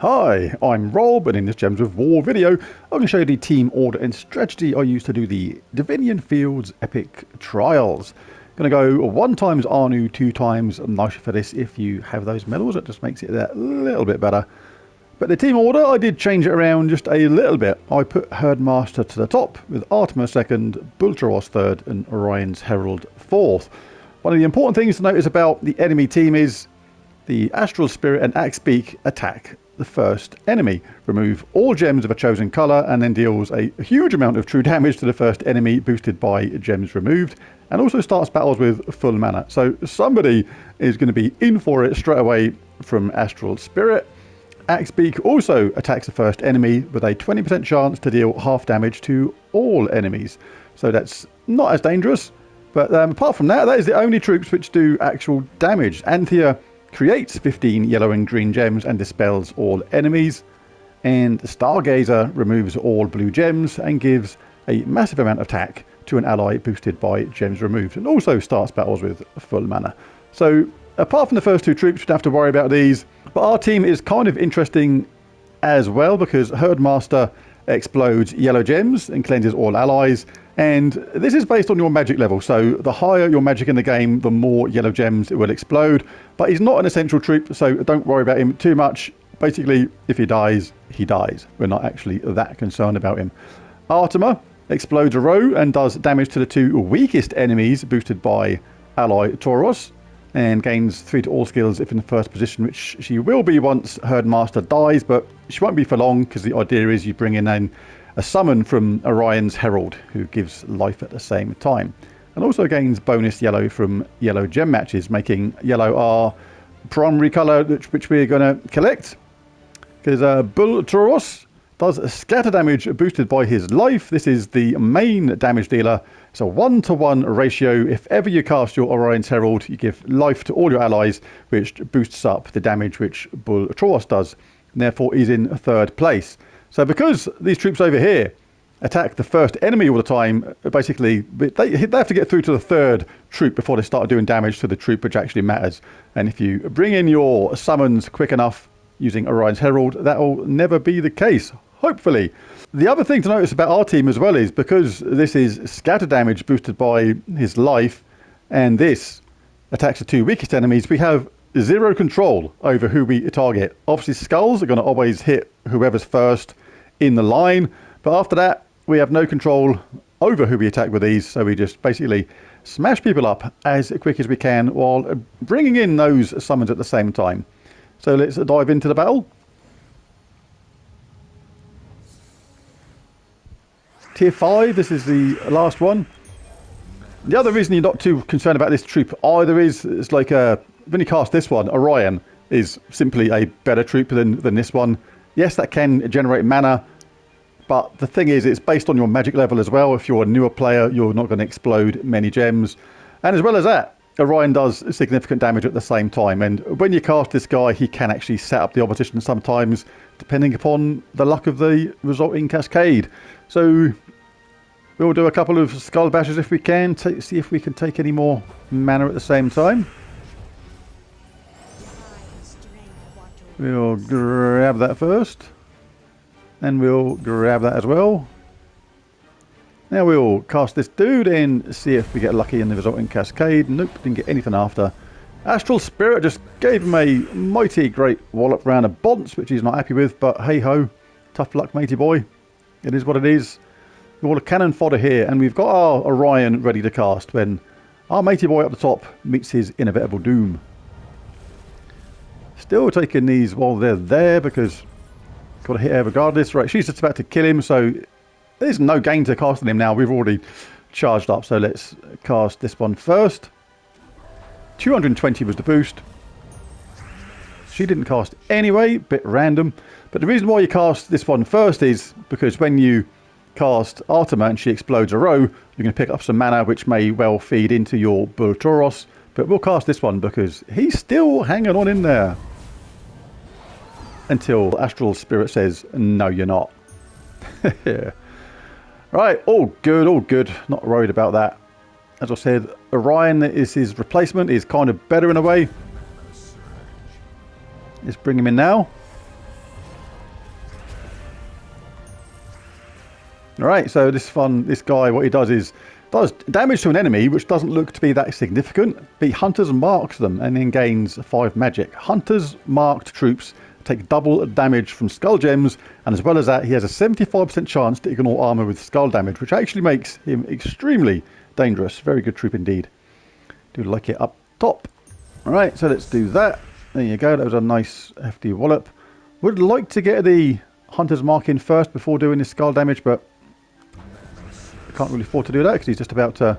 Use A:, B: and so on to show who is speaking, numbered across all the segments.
A: Hi, I'm Rob, and in this Gems of War video, I'm going to show you the team order and strategy I use to do the Divinion Fields Epic trials. Going to go 1 times Arnu, 2 times Nisha for this if you have those medals. It just makes it that little bit better. But the team order, I did change it around just a little bit. I put Herdmaster to the top, with Artemis 2nd, Bultaros 3rd, and Orion's Herald 4th. One of the important things to notice about the enemy team is the Astral Spirit and Axebeak attack the first enemy, remove all gems of a chosen colour, and then deals a huge amount of true damage to the first enemy boosted by gems removed, and also starts battles with full mana. So somebody is going to be in for it straight away from Astral Spirit. Axebeak also attacks the first enemy with a 20% chance to deal half damage to all enemies. So that's not as dangerous, but apart from that, that is the only troops which do actual damage. Anthea creates 15 yellow and green gems and dispels all enemies, and Stargazer removes all blue gems and gives a massive amount of attack to an ally boosted by gems removed, and also starts battles with full mana. So apart from the first two troops, we don't have to worry about these, but our team is kind of interesting as well because Herdmaster explodes yellow gems and cleanses all allies, and this is based on your magic level, so the higher your magic in the game, the more yellow gems it will explode. But he's not an essential troop, so don't worry about him too much. Basically, if he dies, he dies. We're not actually that concerned about him. Artima explodes a row and does damage to the 2 weakest enemies boosted by ally Tauros, and gains 3 to all skills if in the first position, which she will be once Herdmaster dies, but she won't be for long because the idea is you bring in a summon from Orion's Herald who gives life at the same time, and also gains bonus yellow from yellow gem matches, making yellow our primary colour which we're going to collect, because Bultaros does scatter damage boosted by his life. This is the main damage dealer. It's a 1-to-1 ratio. If ever you cast your Orion's Herald, you give life to all your allies, which boosts up the damage which Bultaros does, and therefore he's in 3rd place. So because these troops over here attack the first enemy all the time, basically they have to get through to the 3rd troop before they start doing damage to the troop which actually matters. And if you bring in your summons quick enough using Orion's Herald, that will never be the case, hopefully. The other thing to notice about our team as well is because this is scatter damage boosted by his life, and this attacks the 2 weakest enemies, we have 0 control over who we target. Obviously skulls are going to always hit whoever's first in the line, but after that we have no control over who we attack with these, so we just basically smash people up as quick as we can while bringing in those summons at the same time. So let's dive into the battle. Tier 5, this is the last one. The other reason you're not too concerned about this troop either is, it's like when you cast this one, Orion is simply a better troop than this one. Yes, that can generate mana, but the thing is, it's based on your magic level as well. If you're a newer player, you're not going to explode many gems. And as well as that, Orion does significant damage at the same time. And when you cast this guy, he can actually set up the opposition sometimes, depending upon the luck of the resulting cascade. So we'll do a couple of skull bashes if we can, see if we can take any more mana at the same time. We'll grab that first, and we'll grab that as well. Now we'll cast this dude and see if we get lucky in the resulting cascade. Nope, didn't get anything after. Astral Spirit just gave him a mighty great wallop round of bonds, which he's not happy with, but hey ho, tough luck matey boy. It is what it is. We've got a cannon fodder here, and we've got our Orion ready to cast when our matey boy up the top meets his inevitable doom. Still taking these while they're there because got to hit her regardless. Right, she's just about to kill him, so there's no gain to casting him now. We've already charged up, so let's cast this one first. 220 was the boost. She didn't cast anyway, bit random. But the reason why you cast this one first is because when you cast Artima and she explodes a row, you're going to pick up some mana which may well feed into your Bultaros. But we'll cast this one because he's still hanging on in there. Until Astral Spirit says, no you're not. Right, all good. Not worried about that. As I said, Orion is his replacement. He's kind of better in a way. Let's bring him in now. Alright, so this guy, what he does is, does damage to an enemy, which doesn't look to be that significant, but he hunters and marks them, and then gains 5 magic. Hunters marked troops take double damage from skull gems, and as well as that, he has a 75% chance to ignore armor with skull damage, which actually makes him extremely dangerous. Very good troop indeed. Do like it up top. Alright, so let's do that. There you go, that was a nice hefty wallop. Would like to get the hunter's mark in first before doing this skull damage, but I can't really afford to do that because he's just about to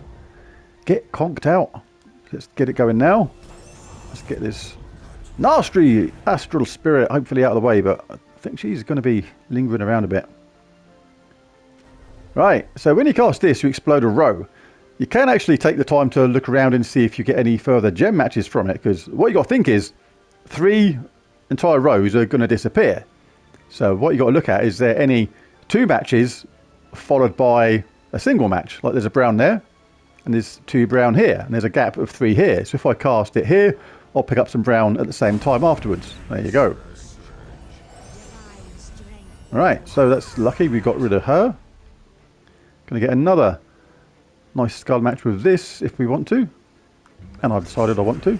A: get conked out. Let's get it going now. Let's get this nasty astral spirit hopefully out of the way, but I think she's going to be lingering around a bit. Right, so when you cast this, you explode a row. You can actually take the time to look around and see if you get any further gem matches from it, because what you got to think is 3 entire rows are going to disappear. So what you got to look at is there any 2 matches followed by a single match. Like there's a brown there, and there's 2 brown here, and there's a gap of 3 here. So if I cast it here, I'll pick up some brown at the same time afterwards. There you go. Alright, so that's lucky we got rid of her. Gonna get another nice skull match with this if we want to. And I've decided I want to.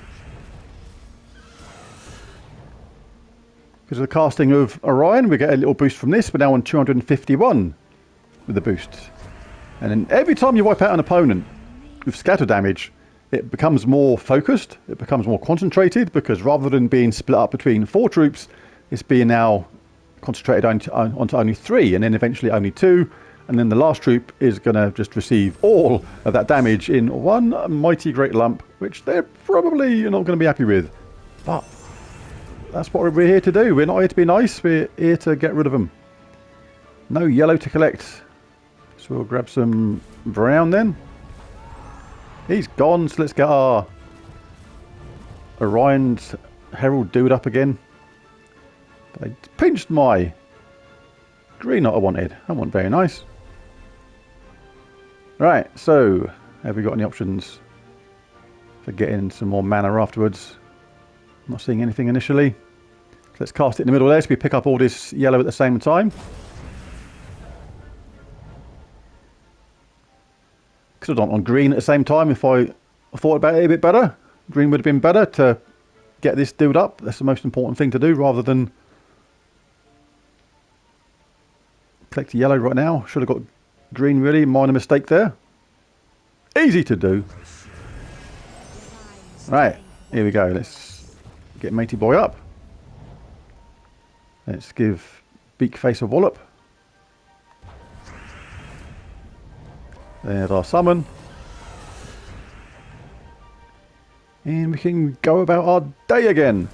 A: Because of the casting of Orion, we get a little boost from this. We're now on 251 with the boost. And then every time you wipe out an opponent with scatter damage, it becomes more focused, it becomes more concentrated, because rather than being split up between 4 troops, it's being now concentrated onto only 3, and then eventually only 2, and then the last troop is going to just receive all of that damage in one mighty great lump, which they're probably not going to be happy with. But that's what we're here to do. We're not here to be nice, we're here to get rid of them. No yellow to collect, so we'll grab some brown then. He's gone, so let's get our Orion's Herald dude up again. But I pinched my green that I wanted. That wasn't very nice. Right, so have we got any options for getting some more mana afterwards? I'm not seeing anything initially. So let's cast it in the middle there so we pick up all this yellow at the same time. Could have done on green at the same time if I thought about it a bit better. Green would have been better to get this dude up. That's the most important thing to do rather than collect yellow right now. Should have got green really. Minor mistake there. Easy to do. Right, here we go. Let's get matey boy up. Let's give Beak Face a wallop. There's our summon. And we can go about our day again.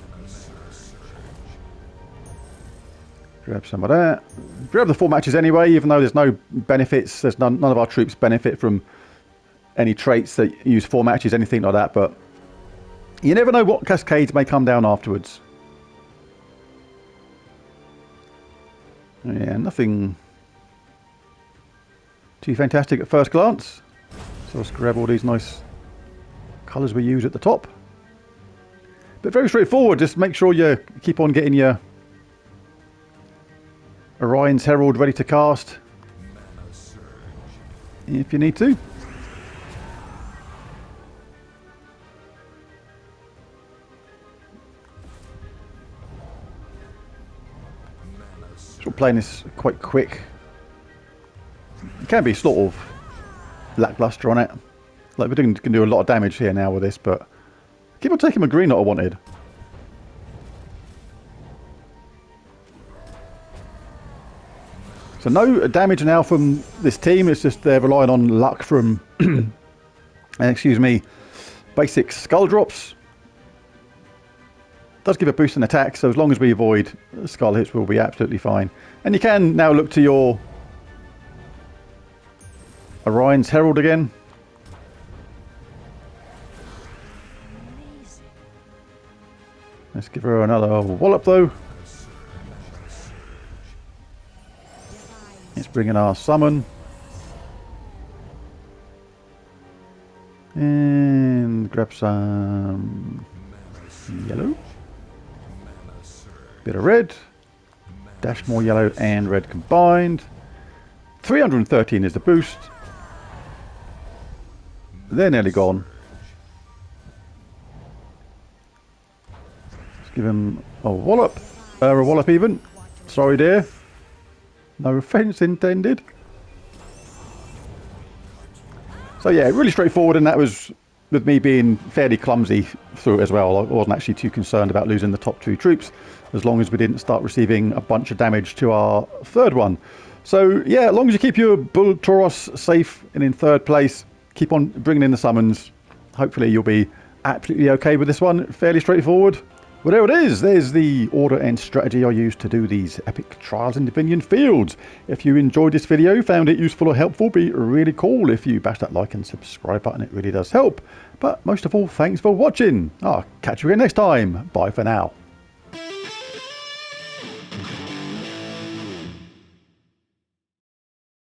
A: Grab some of that. Grab the 4 matches anyway, even though there's no benefits. There's none of our troops benefit from any traits that use 4 matches, anything like that. But you never know what cascades may come down afterwards. Yeah, nothing too fantastic at first glance. So let's grab all these nice colours we use at the top. But very straightforward. Just make sure you keep on getting your Orion's Herald ready to cast if you need to. So we're playing this quite quick. It can be sort of lackluster on it. Like we can do a lot of damage here now with this, but keep on taking my green that I wanted. So no damage now from this team. It's just they're relying on luck from, excuse me, basic skull drops. Does give a boost in attack, so as long as we avoid skull hits, we'll be absolutely fine. And you can now look to your Orion's Herald again. Let's give her another wallop though. Let's bring in our summon. And grab some yellow. Bit of red. Dash more yellow and red combined. 313 is the boost. They're nearly gone. Let's give him a wallop. A wallop even. Sorry dear. No offence intended. So yeah, really straightforward, and that was with me being fairly clumsy through it as well. I wasn't actually too concerned about losing the top 2 troops, as long as we didn't start receiving a bunch of damage to our third one. So yeah, as long as you keep your Bull Tauros safe and in third place, keep on bringing in the summons, hopefully you'll be absolutely okay with this one. Fairly straightforward. Well, there it is. There's the order and strategy I used to do these epic trials in Divinion Fields. If you enjoyed this video, found it useful or helpful, be really cool if you bash that like and subscribe button. It really does help. But most of all, thanks for watching. I'll catch you again next time. Bye for now.